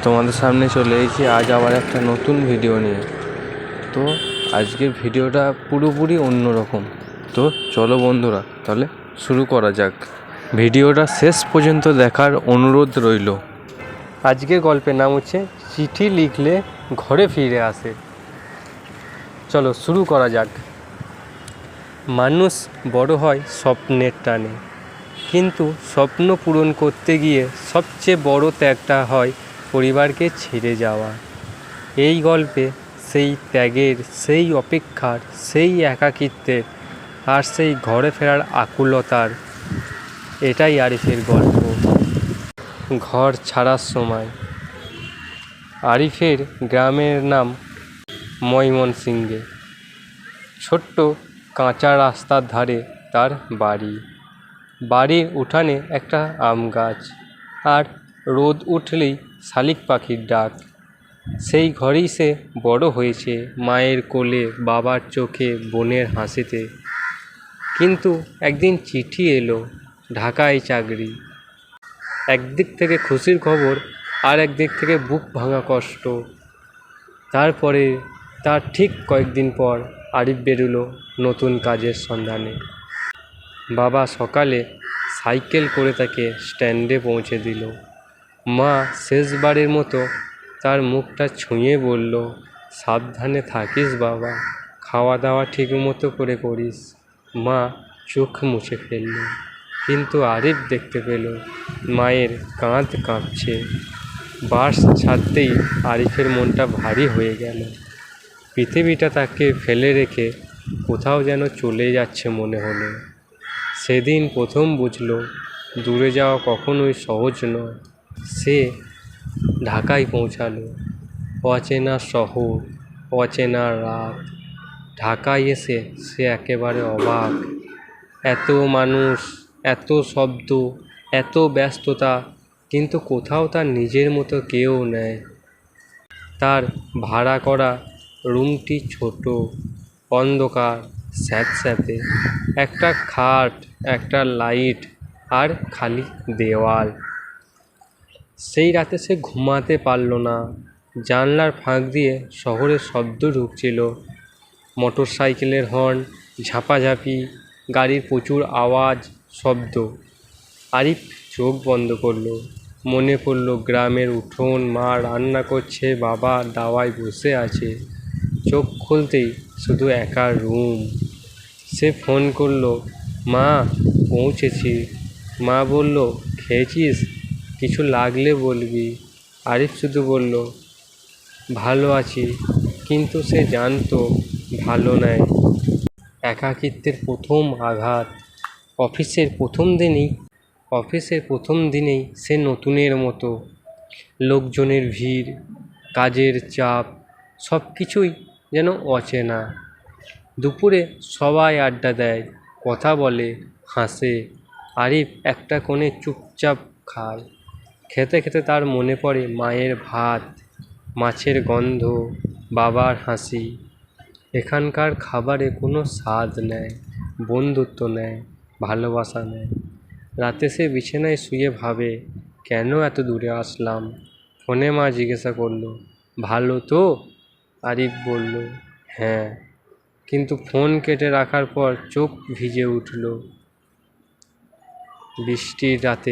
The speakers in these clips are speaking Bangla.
তোমাদের সামনে চলে এসেছি আজ আবার একটা নতুন ভিডিও নিয়ে। তো আজকের ভিডিওটা পুরোপুরি অন্যরকম। তো চলো বন্ধুরা, তাহলে শুরু করা যাক। ভিডিওটা শেষ পর্যন্ত দেখার অনুরোধ রইল। আজকের গল্পের নাম হচ্ছে চিঠি লিখলে ঘরে ফিরে আসে। চলো শুরু করা যাক। মানুষ বড় হয় স্বপ্নের টানে, কিন্তু স্বপ্ন পূরণ করতে গিয়ে সবচেয়ে বড় ত্যাগটা হয় পরিবারকে ছেড়ে যাওয়া। এই গল্পে সেই ত্যাগের, সেই অপেক্ষার, সেই একাকিত্বের আর সেই ঘরে ফেরার আকুলতার, এটাই আরিফের গল্প। ঘর ছাড়ার সময়। আরিফের গ্রামের নাম ময়মনসিংহে। ছোট্ট কাঁচা রাস্তার ধারে তার বাড়ি। বাড়ির উঠানে একটা আম গাছ, আর রোদ উঠলেই শালিক পাখির ডাক। সেই ঘরেই সে বড় হয়েছে, মায়ের কোলে, বাবার চোখে, বোনের হাসিতে। কিন্তু একদিন চিঠি এলো, ঢাকায় চাকরি। একদিক থেকে খুশির খবর, আর একদিক থেকে বুক ভাঙা কষ্ট। তারপরে তার ঠিক কয়েকদিন পর আরিফ বেরোলো নতুন কাজের সন্ধানে। বাবা সকালে সাইকেল করে তাকে স্ট্যান্ডে পৌঁছে দিল। মা শেষবারের মতো তার মুখটা ছুঁয়ে বলল, সাবধানে থাকিস বাবা, খাওয়া দাওয়া ঠিক মতো করে করিস। মা চোখ মুছে ফেলল, কিন্তু আরিফ দেখতে পেল মায়ের কাঁধ কাঁপছে। বাস ছাড়তেই আরিফের মনটা ভারী হয়ে গেল। পৃথিবীটা তাকে ফেলে রেখে কোথাও যেন চলে যাচ্ছে মনে হলো। সেদিন প্রথম বুঝল দূরে যাওয়া কখনোই সহজ নয়। সে ঢাকায় পৌঁছালো। অচেনা শহর, অচেনা রাত। ঢাকায় এসে সে একেবারে অবাক। এত মানুষ, এত শব্দ, এত ব্যস্ততা, কিন্তু কোথাও তার নিজের মতো কেউ নেই। তার ভাড়া করা রুমটি ছোট, অন্ধকার, স্যাঁতস্যাঁতে। একটা খাট, একটা লাইট, আর খালি দেওয়াল। সেই রাতে সে ঘুমাতে পারল না। জানলার ফাঁক দিয়ে শহরের শব্দ ঢুকছিল, মোটর সাইকেলের হর্ন, ঝাঁপাঝাঁপি, গাড়ির প্রচুর আওয়াজ, শব্দ। আরিফ চোখ বন্ধ করল। মনে পড়ল গ্রামের উঠোন, মা রান্না করছে, বাবা দাওয়ায় বসে আছে। চোখ খুলতেই শুধু একা রুম। সে ফোন করল, মা পৌঁছেছি। মা বলল, খেয়েছিস? কিছু লাগলে বলবি। আরিফ শুধু বলল, ভালো আছি। কিন্তু সে জানতো ভালো নয়। একাকিত্বের প্রথম আঘাত। অফিসের প্রথম দিনেই সে নতুনের মতো। লোকজনের ভিড়, কাজের চাপ, সব কিছুই যেন অচেনা। দুপুরে সবাই আড্ডা দেয়, কথা বলে, হাসে। আরিফ একটা কোণে চুপচাপ খায়। খেতে খেতে তার মনে পড়ে মায়ের ভাত, মাছের গন্ধ, বাবার হাসি। এখানকার খাবারে কোনো স্বাদ নেই, বন্ধুত্ব নেই, ভালোবাসা নেই। রাতে সে বিছানায় শুয়ে ভাবে, কেন এত দূরে আসলাম? ফোনে মা জিজ্ঞাসা করলো, ভালো তো? আরিফ বলল, হ্যাঁ। কিন্তু ফোন কেটে রাখার পর চোখ ভিজে উঠল। বৃষ্টির রাতে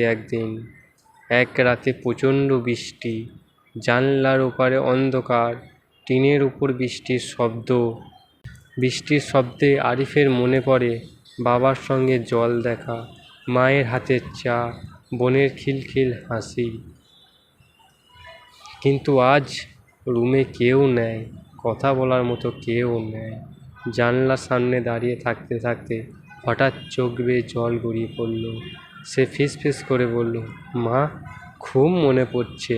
এক রাতে প্রচণ্ড বৃষ্টি। জানলার ওপারে অন্ধকার, টিনের উপর বৃষ্টির শব্দ। বৃষ্টির শব্দে আরিফের মনে পড়ে বাবার সঙ্গে জল দেখা, মায়ের হাতের চা, বোনের খিলখিল হাসি। কিন্তু আজ রুমে কেউ নেই, কথা বলার মতো কেউ নেই। জানলার সামনে দাঁড়িয়ে থাকতে থাকতে হঠাৎ চোখ বেয়ে জল গড়িয়ে পড়ল। সে ফিসফিস করে বলল, মা, খুব মনে পড়ছে।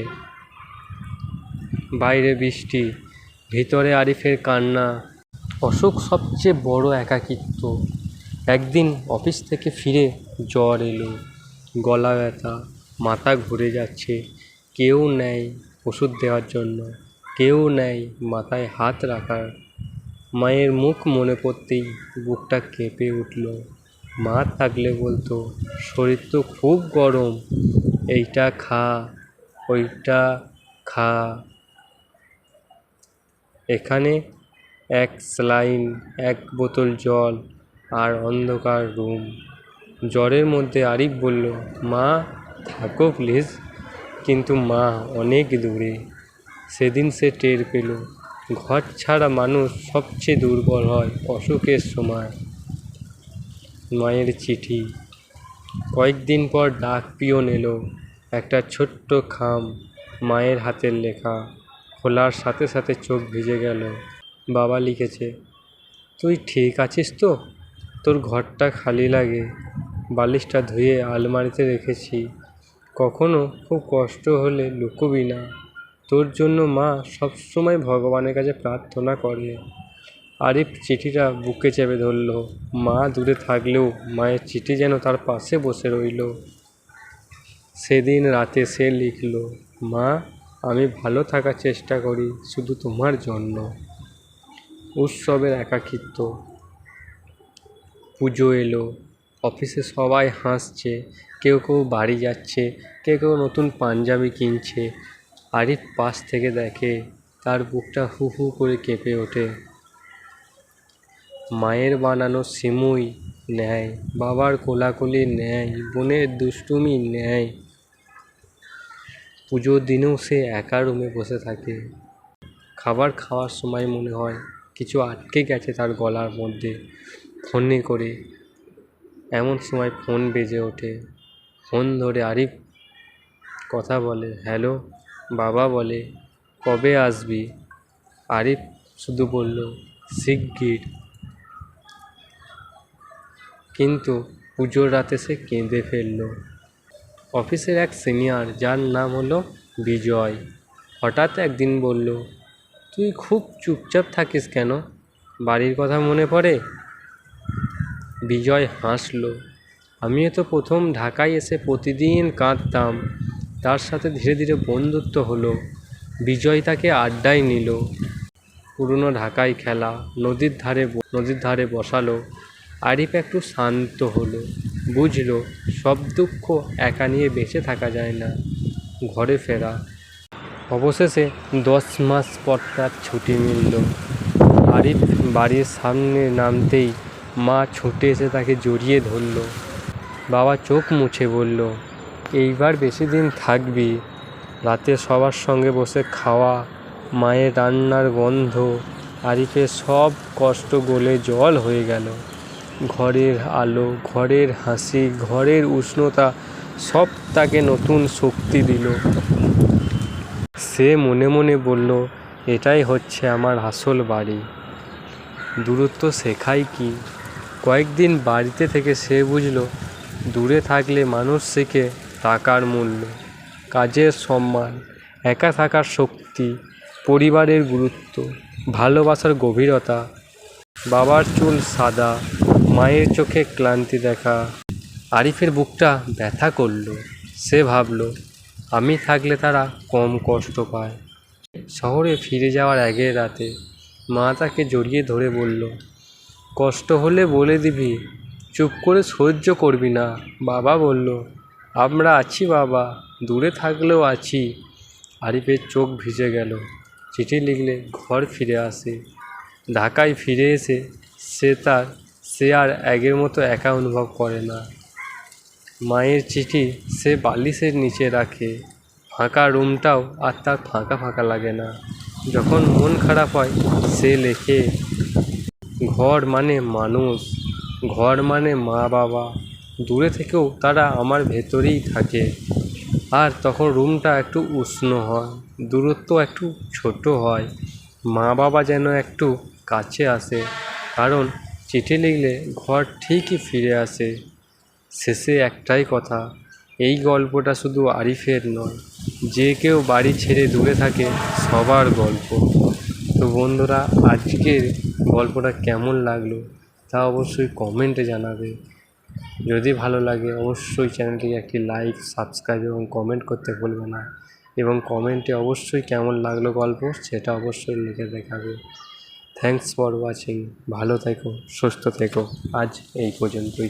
বাইরে বৃষ্টি, ভিতরে আরিফের কান্না। অসুখ সবচেয়ে বড় একাকিত্ব। একদিন অফিস থেকে ফিরে জ্বর এলো, গলা ব্যথা, মাথা ঘুরে যাচ্ছে। কেউ নেই ওষুধ দেওয়ার জন্য, কেউ নেই মাথায় হাত রাখার। মায়ের মুখ মনে পড়তেই বুকটা কেঁপে উঠল। মা থাকলে বলতো, শরীর তো খুব গরম, এইটা খা, ওইটা খা। এখানে এক স্যালাইন, এক বোতল জল আর অন্ধকার রুম। জ্বরের মধ্যে আরিফ বলল, মা থাকো প্লিজ। কিন্তু মা অনেক দূরে। সেদিন সে টের পেল, ঘর ছাড়া মানুষ সবচেয়ে দুর্বল হয় অসুখের সময়। মায়ের চিঠি। কয়েকদিন পর ডাক পিয়ন এলো। একটা ছোট্ট খাম, মায়ের হাতের লেখা। খোলার সাথে সাথে চোখ ভিজে গেল। বাবা লিখেছে, তুই ঠিক আছিস তো? তোর ঘরটা খালি লাগে। বালিশটা ধুয়ে আলমারিতে রেখেছি। কখনো খুব কষ্ট হলে লুকোবি না। তোর জন্য মা সবসময় ভগবানের কাছে প্রার্থনা করে। আরিফ চিঠিটা বুকে চেপে ধরল। মা দূরে থাকলেও মায়ের চিঠি যেন তার পাশে বসে রইল। সেদিন রাতে সে লিখল, মা আমি ভালো থাকার চেষ্টা করি শুধু তোমার জন্য। উৎসবের একাকিত্ব। পুজো এলো। অফিসে সবাই হাসছে, কেউ কেউ বাড়ি যাচ্ছে, কেউ কেউ নতুন পাঞ্জাবি কিনছে। আরিফ পাশ থেকে দেখে, তার বুকটা হু হু করে কেঁপে ওঠে। মায়ের বানানো সিমুই নেয়, বাবার কোলাকুলি নেয়, বোনের দুষ্টুমি নেয়। পুজোর দিনেও সে একা রুমে বসে থাকে। খাবার খাওয়ার সময় মনে হয় কিছু আটকে গেছে তার গলার মধ্যে। ফোনে করে এমন সময় ফোন বেজে ওঠে। ফোন ধরে আরিফ কথা বলে, হ্যালো। বাবা বলে, কবে আসবি? আরিফ শুধু বলল, শিগগির। কিন্তু পুজোর রাতে সে কেঁদে ফেলল। অফিসের এক সিনিয়র, যার নাম হলো বিজয়, হঠাৎ একদিন বলল, তুই খুব চুপচাপ থাকিস কেন? বাড়ির কথা মনে পড়ে? বিজয় হাসল। আমিও তো প্রথম ঢাকায় এসে প্রতিদিন কাঁদতাম। তার সাথে ধীরে ধীরে বন্ধুত্ব হলো। বিজয় তাকে আড্ডায় নিল। পুরনো ঢাকায় খেলা, নদীর ধারে বসালো। আরিফ একটু শান্ত হলো, বুঝলো সব দুঃখ একা নিয়ে বেঁচে থাকা যায় না। ঘরে ফেরা। অবশেষে 10 মাস পর তার ছুটি মিলল। আরিফ বাড়ির সামনে নামতেই মা ছুটে এসে তাকে জড়িয়ে ধরল। বাবা চোখ মুছে বলল, এইবার বেশি দিন থাকবি। রাতে সবার সঙ্গে বসে খাওয়া, মায়ের রান্নার গন্ধ, আরিফের সব কষ্ট গলে জল হয়ে গেল। ঘরের আলো, ঘরের হাসি, ঘরের উষ্ণতা সব তাকে নতুন শক্তি দিল। সে মনে মনে বলল, এটাই হচ্ছে আমার আসল বাড়ি। দূরত্ব শেখায় কি? কয়েকদিন বাড়িতে থেকে সে বুঝল, দূরে থাকলে মানুষ শেখে টাকার মূল্য, কাজের সম্মান, একা থাকার শক্তি, পরিবারের গুরুত্ব, ভালোবাসার গভীরতা। বাবার চুল সাদা, মায়ের চোখে ক্লান্তি দেখা। আরিফের বুকটা ব্যথা করল। সে ভাবল, আমি থাকলে তারা কম কষ্ট পায়। শহরে ফিরে যাওয়ার আগের রাতে মা তাকে জড়িয়ে ধরে বলল, কষ্ট হলে বলে দিবি, চুপ করে সহ্য করবি না। বাবা বলল, আমরা আছি বাবা, দূরে থাকলেও আছি। আরিফের চোখ ভিজে গেল। চিঠি লিখলে ঘর ফিরে আসে। ঢাকায় ফিরে এসে সে আর আগের মতো একা অনুভব করে না। মায়ের চিঠি সে বালিশের নিচে রাখে। ফাঁকা রুমটাও আর তার ফাঁকা ফাঁকা লাগে না। যখন মন খারাপ হয় সে লেখে, ঘর মানে মানুষ, ঘর মানে মা বাবা, দূরে থেকেও তারা আমার ভেতরেই থাকে। আর তখন রুমটা একটু উষ্ণ হয়, দূরত্ব একটু ছোট হয়, মা বাবা যেন একটু কাছে আসে। কারণ চিঠি লিখলে ঘর ঠিকই ফিরে আসে। শেষে একটাই কথা, এই গল্পটা শুধু আরিফের নয়, যে কেউ বাড়ি ছেড়ে দূরে থাকে সবার গল্প। তো বন্ধুরা, আজকের গল্পটা কেমন লাগলো তা অবশ্যই কমেন্টে জানাবে। যদি ভালো লাগে অবশ্যই চ্যানেলটিকে একটি লাইক, সাবস্ক্রাইব এবং কমেন্ট করতে ভুলবে না। এবং কমেন্টে অবশ্যই কেমন লাগলো গল্প সেটা অবশ্যই লিখে দেখাবে। Thanks for watching. ভালো থেকো, সুস্থ থেকো। আজ এই পর্যন্তই।